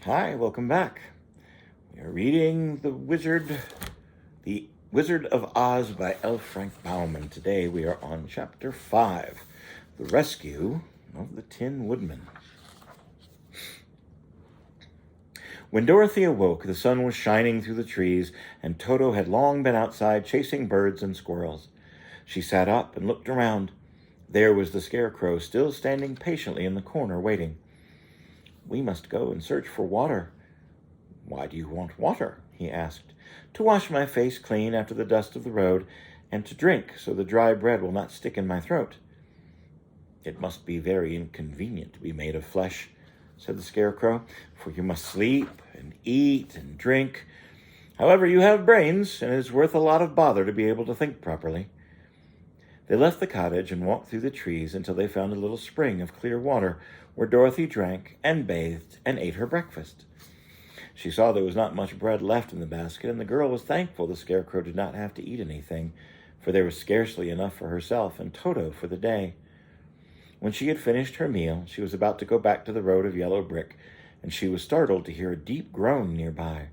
Hi, welcome back. We are reading The Wizard of Oz by L. Frank Bauman. Today we are on Chapter 5, The Rescue of the Tin Woodman. When Dorothy awoke, the sun was shining through the trees, and Toto had long been outside chasing birds and squirrels. She sat up and looked around. There was the Scarecrow, still standing patiently in the corner, waiting. "We must go and search for water." "Why do you want water?" he asked. "To wash my face clean after the dust of the road, and to drink so the dry bread will not stick in my throat." "It must be very inconvenient to be made of flesh," said the Scarecrow, "for you must sleep and eat and drink. However, you have brains, and it is worth a lot of bother to be able to think properly." They left the cottage and walked through the trees until they found a little spring of clear water, where Dorothy drank and bathed and ate her breakfast. She saw there was not much bread left in the basket, and the girl was thankful the Scarecrow did not have to eat anything, for there was scarcely enough for herself and Toto for the day. When she had finished her meal, she was about to go back to the road of yellow brick, and she was startled to hear a deep groan nearby.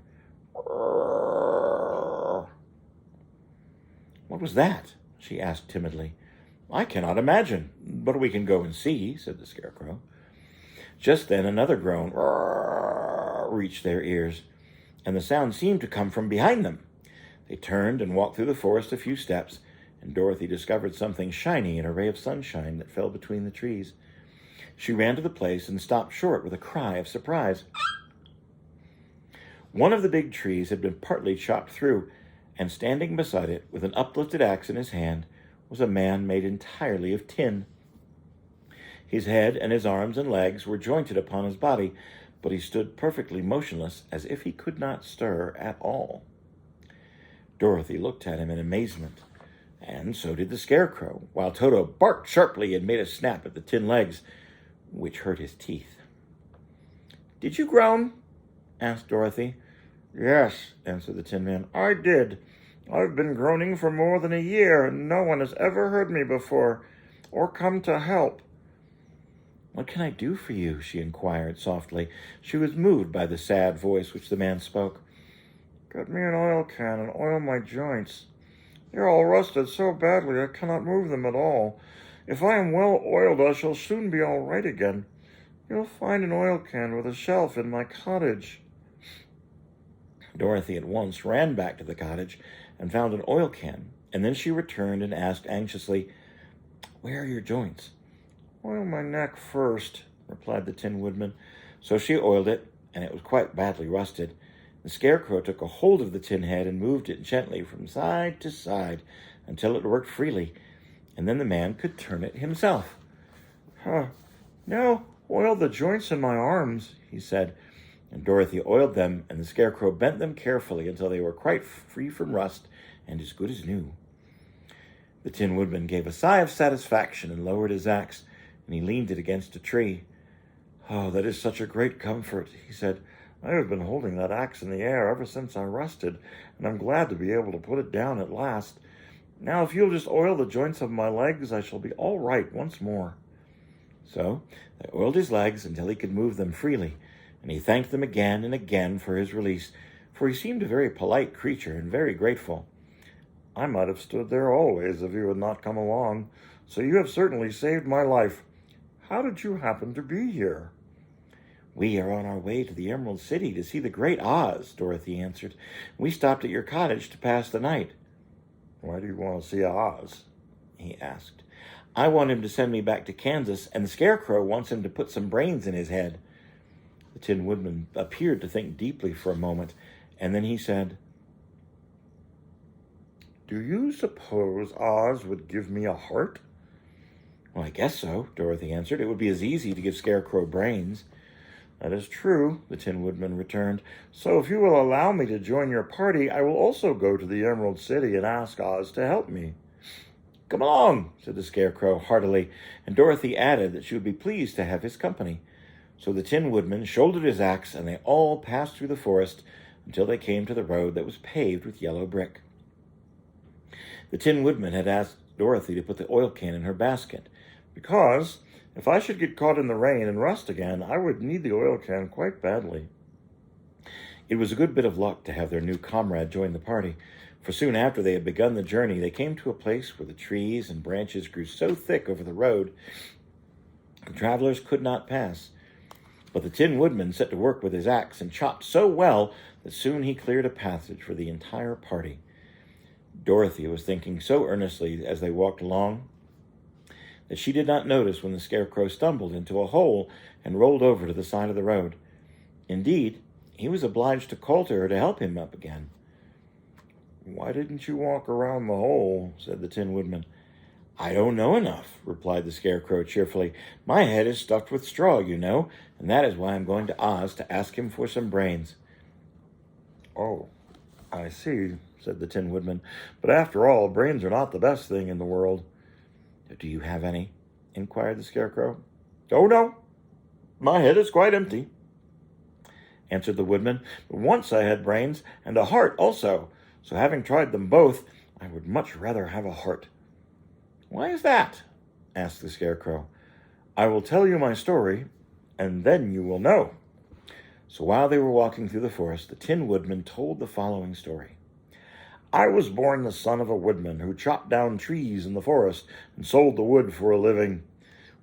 "What was that?" she asked timidly. "I cannot imagine, but we can go and see," said the Scarecrow. Just then another groan reached their ears, and the sound seemed to come from behind them. They turned and walked through the forest a few steps, and Dorothy discovered something shiny in a ray of sunshine that fell between the trees. She ran to the place and stopped short with a cry of surprise. One of the big trees had been partly chopped through, and standing beside it, with an uplifted axe in his hand, was a man made entirely of tin. His head and his arms and legs were jointed upon his body, but he stood perfectly motionless, as if he could not stir at all. Dorothy looked at him in amazement, and so did the Scarecrow, while Toto barked sharply and made a snap at the tin legs, which hurt his teeth. "Did you groan?" asked Dorothy. "Yes," answered the Tin Man, "I did. I've been groaning for more than a year, and no one has ever heard me before, or come to help." "What can I do for you?" she inquired softly. She was moved by the sad voice which the man spoke. "Get me an oil can and oil my joints. They're all rusted so badly I cannot move them at all. If I am well oiled, I shall soon be all right again. You'll find an oil can with a shelf in my cottage." Dorothy at once ran back to the cottage and found an oil can, and then she returned and asked anxiously, "Where are your joints?" "Oil my neck first," replied the Tin Woodman. So she oiled it, and it was quite badly rusted. The Scarecrow took a hold of the tin head and moved it gently from side to side until it worked freely, and then the man could turn it himself. "Now oil the joints in my arms," he said, and Dorothy oiled them, and the Scarecrow bent them carefully until they were quite free from rust and as good as new. The Tin Woodman gave a sigh of satisfaction and lowered his axe, and he leaned it against a tree. "Oh, that is such a great comfort," he said. "I have been holding that axe in the air ever since I rusted, and I'm glad to be able to put it down at last. Now, if you'll just oil the joints of my legs, I shall be all right once more." So they oiled his legs until he could move them freely, and he thanked them again and again for his release, for he seemed a very polite creature and very grateful. "I might have stood there always if you had not come along, so you have certainly saved my life. How did you happen to be here?" "We are on our way to the Emerald City to see the Great Oz," Dorothy answered. "We stopped at your cottage to pass the night." "Why do you want to see Oz?" he asked. "I want him to send me back to Kansas, and the Scarecrow wants him to put some brains in his head." The Tin Woodman appeared to think deeply for a moment, and then he said, "Do you suppose Oz would give me a heart?" "Well, I guess so," Dorothy answered. "It would be as easy to give Scarecrow brains." "That is true," the Tin Woodman returned. "So if you will allow me to join your party, I will also go to the Emerald City and ask Oz to help me." "Come along," said the Scarecrow heartily, and Dorothy added that she would be pleased to have his company. So the Tin Woodman shouldered his axe, and they all passed through the forest until they came to the road that was paved with yellow brick. The Tin Woodman had asked Dorothy to put the oil can in her basket, because if I should get caught in the rain and rust again, I would need the oil can quite badly. It was a good bit of luck to have their new comrade join the party, for soon after they had begun the journey, they came to a place where the trees and branches grew so thick over the road the travelers could not pass. But the Tin Woodman set to work with his axe and chopped so well that soon he cleared a passage for the entire party. Dorothy was thinking so earnestly as they walked along that she did not notice when the Scarecrow stumbled into a hole and rolled over to the side of the road. Indeed, he was obliged to call to her to help him up again. "Why didn't you walk around the hole?" said the Tin Woodman. "I don't know enough," replied the Scarecrow cheerfully. "My head is stuffed with straw, you know, and that is why I'm going to Oz to ask him for some brains." "Oh, I see," said the Tin Woodman. "But after all, brains are not the best thing in the world." "Do you have any?" inquired the Scarecrow. "Oh, no. My head is quite empty," answered the Woodman. "But once I had brains and a heart also, so having tried them both, I would much rather have a heart." "Why is that?" asked the Scarecrow. "I will tell you my story, and then you will know." So while they were walking through the forest, the Tin Woodman told the following story. "I was born the son of a woodman who chopped down trees in the forest and sold the wood for a living.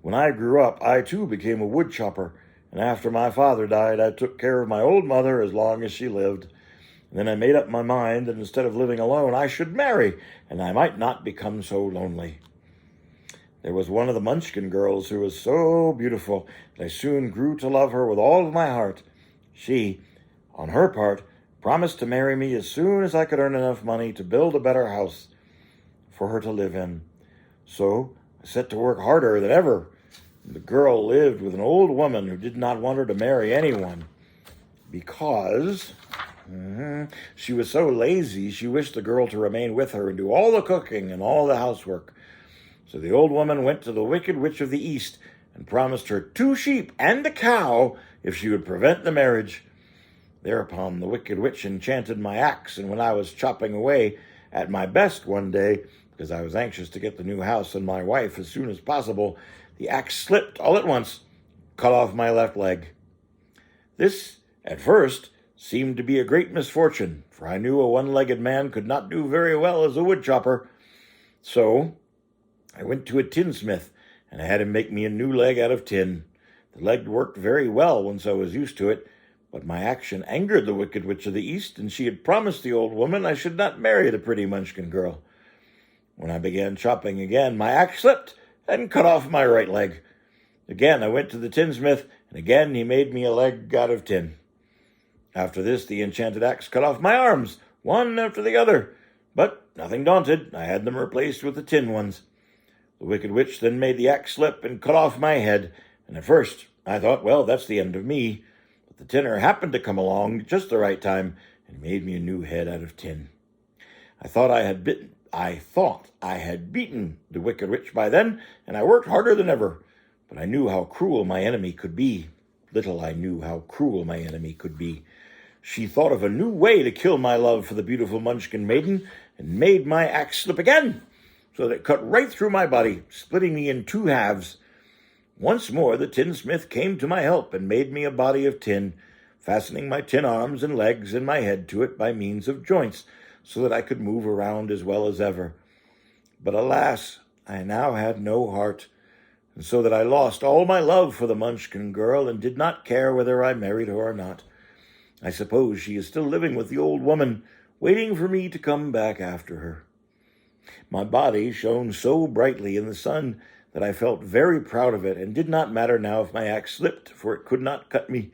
When I grew up, I too became a wood chopper, and after my father died, I took care of my old mother as long as she lived. And then I made up my mind that instead of living alone, I should marry, and I might not become so lonely. There was one of the Munchkin girls who was so beautiful that I soon grew to love her with all of my heart. She, on her part, promised to marry me as soon as I could earn enough money to build a better house for her to live in. So I set to work harder than ever. The girl lived with an old woman who did not want her to marry anyone because she was so lazy she wished the girl to remain with her and do all the cooking and all the housework. So the old woman went to the Wicked Witch of the East and promised her 2 sheep and a cow if she would prevent the marriage. Thereupon the Wicked Witch enchanted my axe, and when I was chopping away at my best one day, because I was anxious to get the new house and my wife as soon as possible, the axe slipped all at once, cut off my left leg. This, at first, seemed to be a great misfortune, for I knew a one-legged man could not do very well as a wood chopper. So I went to a tinsmith, and I had him make me a new leg out of tin. The leg worked very well once I was used to it, but my action angered the Wicked Witch of the East, and she had promised the old woman I should not marry the pretty Munchkin girl. When I began chopping again, my axe slipped and cut off my right leg. Again I went to the tinsmith, and again he made me a leg out of tin. After this, the enchanted axe cut off my arms, one after the other, but nothing daunted, I had them replaced with the tin ones. The Wicked Witch then made the axe slip and cut off my head, and at first I thought, well, that's the end of me. But the tinner happened to come along just the right time and made me a new head out of tin. I thought I had beaten the Wicked Witch by then, and I worked harder than ever. But I knew how cruel my enemy could be. Little I knew how cruel my enemy could be. She thought of a new way to kill my love for the beautiful Munchkin maiden, and made my axe slip again, so that it cut right through my body, splitting me in 2 halves. Once more the tinsmith came to my help and made me a body of tin, fastening my tin arms and legs and my head to it by means of joints, so that I could move around as well as ever. But alas, I now had no heart, and so that I lost all my love for the Munchkin girl and did not care whether I married her or not. I suppose she is still living with the old woman, waiting for me to come back after her. My body shone so brightly in the sun that I felt very proud of it, and did not matter now if my axe slipped, for it could not cut me.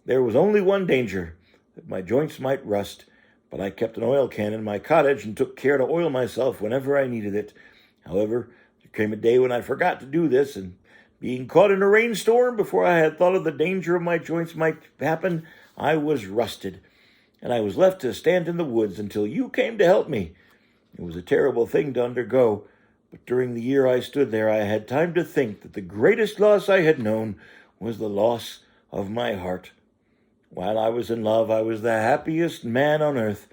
There was only one danger, that my joints might rust, but I kept an oil can in my cottage and took care to oil myself whenever I needed it. However, there came a day when I forgot to do this, and being caught in a rainstorm before I had thought of the danger of my joints might happen, I was rusted, and I was left to stand in the woods until you came to help me. It was a terrible thing to undergo, but during the year I stood there, I had time to think that the greatest loss I had known was the loss of my heart. While I was in love, I was the happiest man on earth,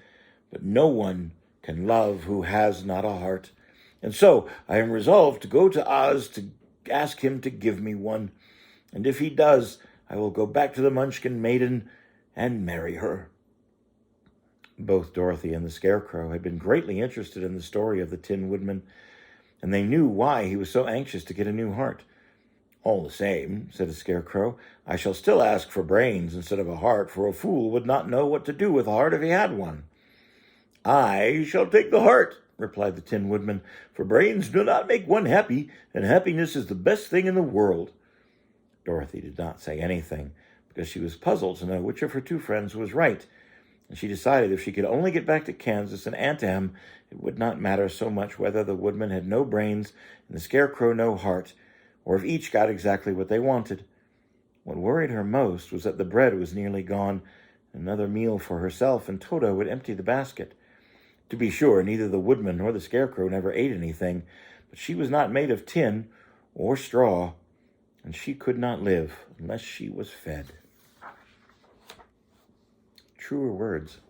but no one can love who has not a heart. And so I am resolved to go to Oz to ask him to give me one. And if he does, I will go back to the Munchkin maiden and marry her. Both Dorothy and the Scarecrow had been greatly interested in the story of the Tin Woodman, and they knew why he was so anxious to get a new heart. "All the same," said the Scarecrow, "I shall still ask for brains instead of a heart, for a fool would not know what to do with a heart if he had one." "I shall take the heart," replied the Tin Woodman, "for brains do not make one happy, and happiness is the best thing in the world." Dorothy did not say anything, because she was puzzled to know which of her two friends was right, and she decided if she could only get back to Kansas and Aunt Em, it would not matter so much whether the Woodman had no brains and the Scarecrow no heart, or if each got exactly what they wanted. What worried her most was that the bread was nearly gone. Another meal for herself, and Toto would empty the basket. To be sure, neither the Woodman nor the Scarecrow never ate anything, but she was not made of tin or straw, and she could not live unless she was fed. Truer words